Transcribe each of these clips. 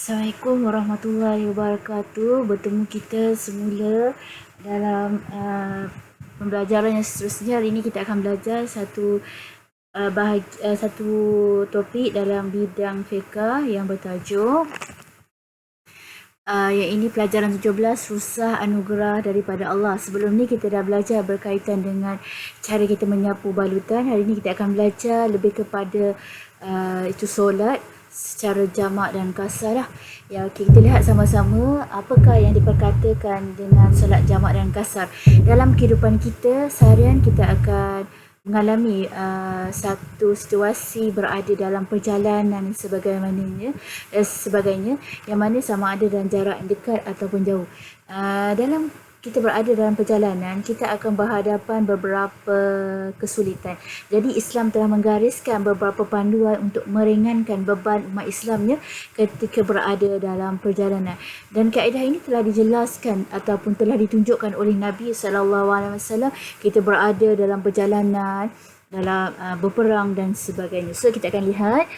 Assalamualaikum warahmatullahi wabarakatuh. Bertemu kita semula dalam pembelajaran yang seterusnya. Hari ini kita akan belajar satu topik dalam bidang fiqh yang bertajuk yang ini pelajaran 17, Rusah Anugerah daripada Allah. Sebelum ni kita dah belajar berkaitan dengan cara kita menyapu balutan. Hari ini kita akan belajar lebih kepada itu solat secara jamak dan kasar lah. Ya, okay, kita lihat sama-sama apakah yang diperkatakan dengan solat jamak dan kasar. Dalam kehidupan kita seharian kita akan mengalami satu situasi berada dalam perjalanan dan sebagainya yang mana sama ada dalam jarak yang dekat ataupun jauh. Dalam kita berada dalam perjalanan, kita akan berhadapan beberapa kesulitan. Jadi Islam telah menggariskan beberapa panduan untuk meringankan beban umat Islamnya ketika berada dalam perjalanan. Dan kaedah ini telah dijelaskan ataupun telah ditunjukkan oleh Nabi SAW. Kita berada dalam perjalanan, dalam berperang dan sebagainya. So kita akan lihat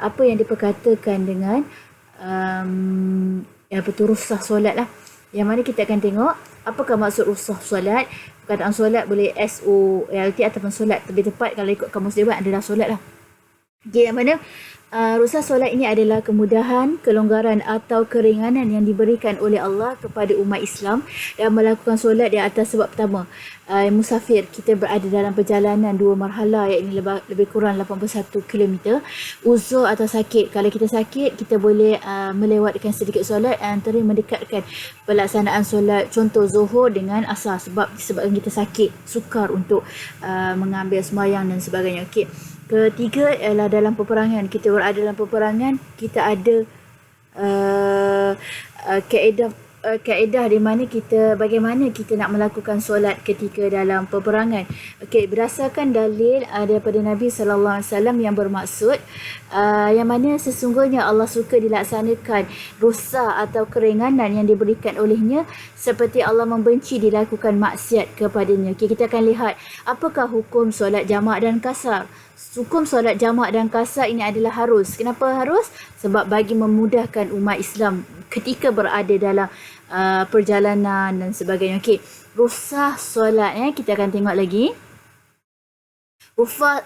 apa yang diperkatakan dengan rusah solat lah. Yang mana kita akan tengok apakah maksud rusah solat. Perkataan solat boleh SOLT ataupun solat. Lebih tepat kalau ikut kamus dewan adalah solat lah. Okay, yang mana rusah solat ini adalah kemudahan, kelonggaran atau keringanan yang diberikan oleh Allah kepada umat Islam dan melakukan solat di atas sebab pertama. Musafir, kita berada dalam perjalanan 2 marhala iaitu lebih kurang 81 km. Uzur atau sakit, kalau kita sakit kita boleh melewatkan sedikit solat antara mendekatkan pelaksanaan solat contoh zuhur dengan asar sebab kita sakit, sukar untuk mengambil sembahyang dan sebagainya. Okey. Ketiga ialah dalam peperangan. Kita berada dalam peperangan, kita ada kaedah di mana bagaimana kita nak melakukan solat ketika dalam peperangan. Okey, berdasarkan dalil daripada Nabi sallallahu alaihi wasallam yang bermaksud yang mana sesungguhnya Allah suka dilaksanakan rusah atau keringanan yang diberikan olehnya seperti Allah membenci dilakukan maksiat kepadanya. Okey, kita akan lihat apakah hukum solat jamak dan kasar. Hukum solat jamak dan kasar ini adalah harus. Kenapa harus? Sebab bagi memudahkan umat Islam ketika berada dalam perjalanan dan sebagainya. Okey, rusah solat kita akan tengok lagi.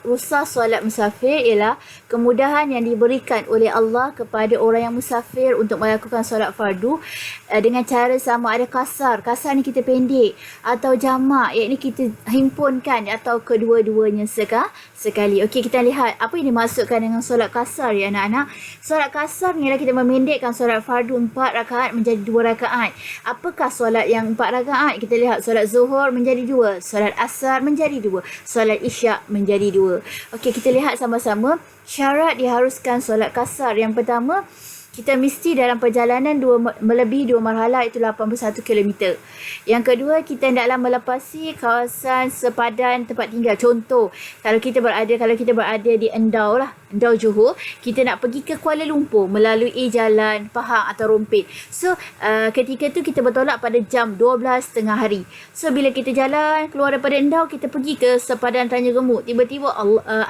Rusah solat musafir ialah kemudahan yang diberikan oleh Allah kepada orang yang musafir untuk melakukan solat fardu dengan cara sama ada kasar. Kasar ni kita pendek atau jamak, iaitu kita himpunkan atau kedua-duanya sekali. Okey, kita lihat apa yang dimaksudkan dengan solat kasar ya anak-anak. Solat kasar ni ialah kita memendekkan solat fardu 4 rakaat menjadi 2 rakaat. Apakah solat yang 4 rakaat? Kita lihat solat zuhur menjadi 2, solat asar menjadi 2, solat isyak menjadi 2. Okey, kita lihat sama-sama syarat diharuskan solat kasar. Yang pertama, kita mesti dalam perjalanan melebihi 2 marhala itu 81 km. Yang kedua, kita hendaklah melepasi kawasan sepadan tempat tinggal. Contoh, kalau kita berada di Endau Johor, kita nak pergi ke Kuala Lumpur melalui jalan Pahang atau Rompit. So, ketika tu kita bertolak pada jam 12 tengah hari. So, bila kita jalan keluar daripada Endau, kita pergi ke sepadan Tanjung Gemuk. Tiba-tiba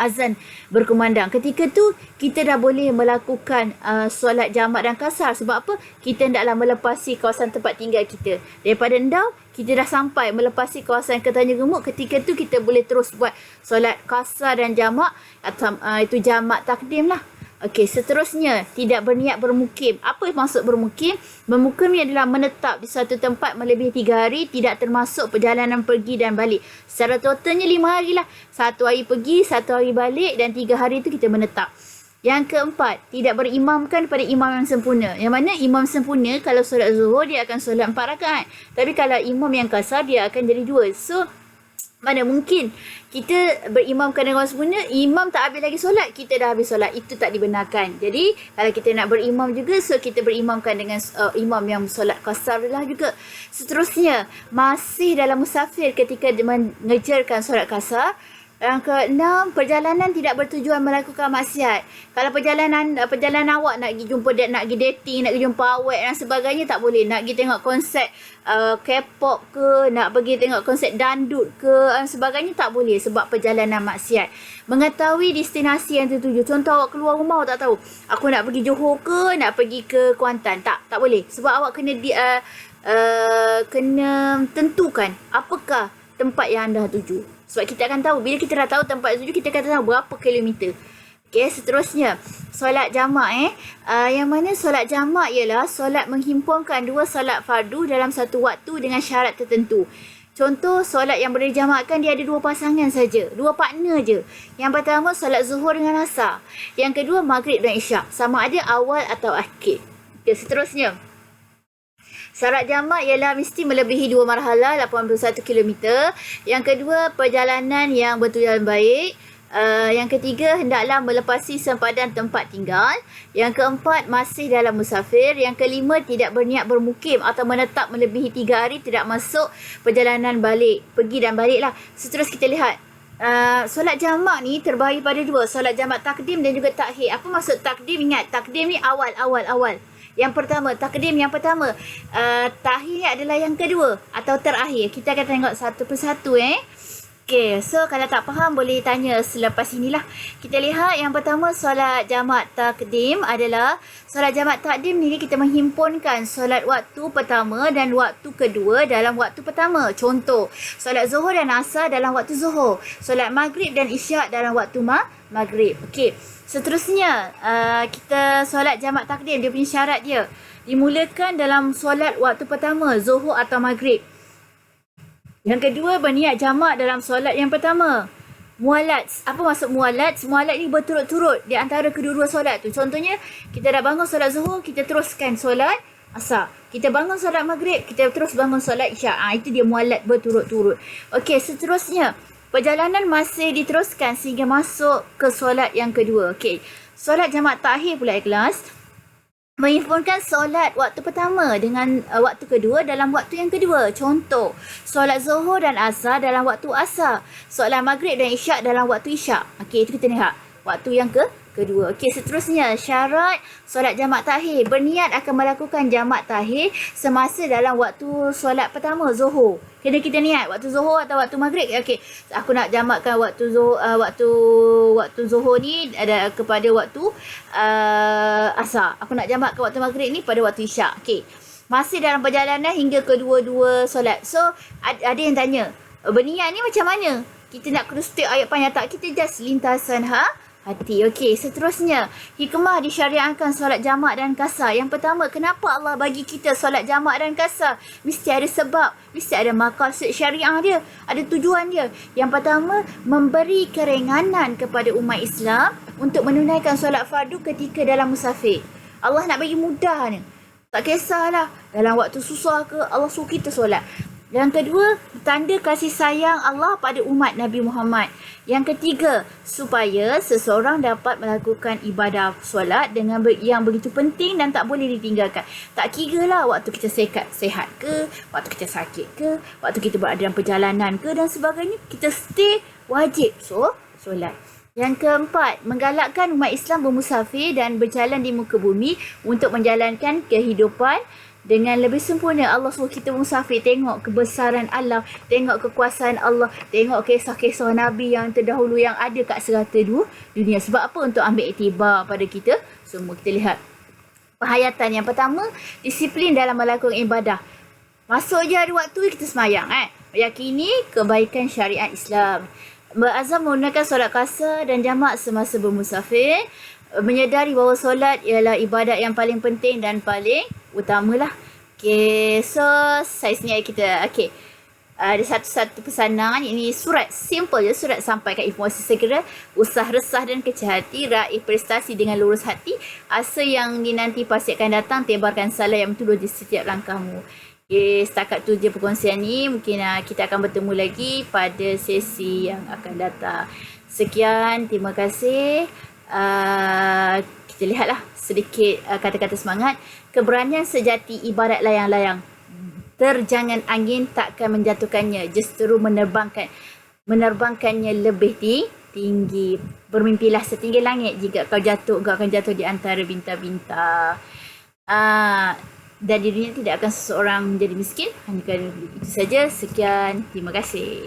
azan berkumandang. Ketika tu, kita dah boleh melakukan solat jamak dan kasar. Sebab apa? Kita hendaklah melepasi kawasan tempat tinggal kita. Daripada Endau, kita dah sampai melepasi kawasan ke Tanjung Gemuk. Ketika tu kita boleh terus buat solat kasar dan jamak atau itu jamak takdim lah. Okey, seterusnya tidak berniat bermukim. Apa maksud bermukim? Bermukim ni adalah menetap di satu tempat melebihi 3 hari, tidak termasuk perjalanan pergi dan balik. Secara totalnya 5 hari lah. 1 hari pergi, 1 hari balik dan 3 hari tu kita menetap. Yang keempat, tidak berimamkan pada imam yang sempurna. Yang mana imam sempurna kalau solat zuhur dia akan solat 4 rakaat. Tapi kalau imam yang kasar dia akan jadi 2. So, mana mungkin kita berimamkan dengan orang sempurna, imam tak habis lagi solat, kita dah habis solat. Itu tak dibenarkan. Jadi, kalau kita nak berimam juga, so kita berimamkan dengan imam yang solat kasar lah juga. Seterusnya, masih dalam musafir ketika mengejarkan solat kasar, Yang keenam, perjalanan tidak bertujuan melakukan maksiat. Kalau perjalanan awak nak pergi jumpa nak pergi dating, nak pergi jumpa awet dan sebagainya, tak boleh. Nak pergi tengok konsert K-pop ke, nak pergi tengok konsert dandut ke dan sebagainya, tak boleh sebab perjalanan maksiat. Mengetahui destinasi yang tertuju. Contoh awak keluar rumah, awak tak tahu aku nak pergi Johor ke, nak pergi ke Kuantan. Tak boleh. Sebab awak kena kena tentukan apakah tempat yang anda tuju. Sebab kita akan tahu, bila kita dah tahu tempat tuju, kita akan tahu berapa kilometer. Okey, seterusnya, solat jamak yang mana solat jamak ialah solat menghimpunkan dua solat fardu dalam satu waktu dengan syarat tertentu. Contoh, solat yang boleh dijamakkan dia ada dua pasangan saja, dua partner je. Yang pertama, solat zuhur dengan asar. Yang kedua, maghrib dan isyak. Sama ada awal atau akhir. Okey, seterusnya. Syarat jamak ialah mesti melebihi 2 marhalah 81 km. Yang kedua, perjalanan yang bertujuan baik. Yang ketiga, hendaklah melepasi sempadan tempat tinggal. Yang keempat, masih dalam musafir. Yang kelima, tidak berniat bermukim atau menetap melebihi 3 hari, tidak masuk perjalanan balik. Pergi dan balik lah. Seterus kita lihat. Solat jamak ni terbahagi pada dua. Solat jamak takdim dan juga takhir. Apa maksud takdim? Ingat, takdim ni awal. Yang pertama, takdim yang pertama. Takhir ni adalah yang kedua atau terakhir. Kita akan tengok satu persatu Okay, so kalau tak faham boleh tanya selepas inilah. Kita lihat yang pertama, solat jamak takdim adalah solat jamak takdim ni kita menghimpunkan solat waktu pertama dan waktu kedua dalam waktu pertama. Contoh, solat zuhur dan asar dalam waktu zuhur, solat maghrib dan isyak dalam waktu maghrib. Okey. Seterusnya, kita solat jamak takdim, dia punya syarat dia dimulakan dalam solat waktu pertama, zuhur atau maghrib. Yang kedua, berniat jamak dalam solat yang pertama. Mualat. Apa maksud mualat? Mualat ni berturut-turut di antara kedua-dua solat tu. Contohnya, kita dah bangun solat zuhur, kita teruskan solat asar. Kita bangun solat maghrib, kita terus bangun solat isyak. Itu dia mualat berturut-turut. Okey, seterusnya. Perjalanan masih diteruskan sehingga masuk ke solat yang kedua. Okey. Solat jamak takhir pula ikhlas. Menghimpunkan solat waktu pertama dengan waktu kedua dalam waktu yang kedua. Contoh, solat zuhur dan asar dalam waktu asar. Solat maghrib dan isyak dalam waktu isyak. Okey, itu kita lihat. Waktu yang kedua. Okey, seterusnya syarat solat jamak takhir. Berniat akan melakukan jamak takhir semasa dalam waktu solat pertama, zuhur. Kena kita niat waktu zuhur atau waktu maghrib. Okey, aku nak jamakkan waktu zuhur, waktu zuhur ni ada kepada waktu asar. Aku nak jamakkan waktu maghrib ni pada waktu isyak. Okey. Masih dalam perjalanan hingga kedua-dua solat. So, ada yang tanya, berniat ni macam mana? Kita nak kena setiap ayat panjang tak? Kita just lintasan hati. Okey, seterusnya hikmah disyariatkan solat jamak dan kasar. Yang pertama, kenapa Allah bagi kita solat jamak dan kasar? Mesti ada sebab, mesti ada maqasid syariah dia, ada tujuan dia. Yang pertama, memberi keringanan kepada umat Islam untuk menunaikan solat fardu ketika dalam musafir. Allah nak bagi mudah ni. Tak kisahlah dalam waktu susah ke, Allah suruh kita solat. Yang kedua, tanda kasih sayang Allah pada umat Nabi Muhammad. Yang ketiga, supaya seseorang dapat melakukan ibadah solat dengan yang begitu penting dan tak boleh ditinggalkan. Tak kira lah waktu kita sehat ke, waktu kita sakit ke, waktu kita berada dalam perjalanan ke dan sebagainya, kita stay wajib solat. Yang keempat, menggalakkan umat Islam bermusafir dan berjalan di muka bumi untuk menjalankan kehidupan dengan lebih sempurna. Allah suruh kita musafir, tengok kebesaran Allah, tengok kekuasaan Allah, tengok kisah-kisah Nabi yang terdahulu yang ada kat serata dunia. Sebab apa? Untuk ambil iktibar pada kita semua. Kita lihat penghayatan. Yang pertama, disiplin dalam melakukan ibadah. Masuk je ada waktu, kita semayang. Meyakini kebaikan syariat Islam. Berazam menggunakan solat kasar dan jamak semasa bermusafir. Menyedari bahawa solat ialah ibadat yang paling penting dan paling utamalah. Okay, so saya sini ayat kita. Okay, ada satu pesanan. Ini surat simple je, surat sampaikan informasi segera, usah resah dan kecil hati, raih prestasi dengan lurus hati, asa yang dinanti pasti akan datang, tebarkan salah yang betul di setiap langkahmu. Okay, setakat tu je perkongsian ni. Mungkin kita akan bertemu lagi pada sesi yang akan datang. Sekian, terima kasih. Kita lihatlah sedikit kata-kata semangat. Keberanian sejati ibarat layang-layang. Terjangan angin takkan menjatuhkannya, justru menerbangkan. menerbangkannya lebih tinggi. Bermimpilah setinggi langit, jika kau akan jatuh di antara bintang-bintang. Dan di dunia tidak akan seseorang menjadi miskin hanya kerana itu saja. Sekian, terima kasih.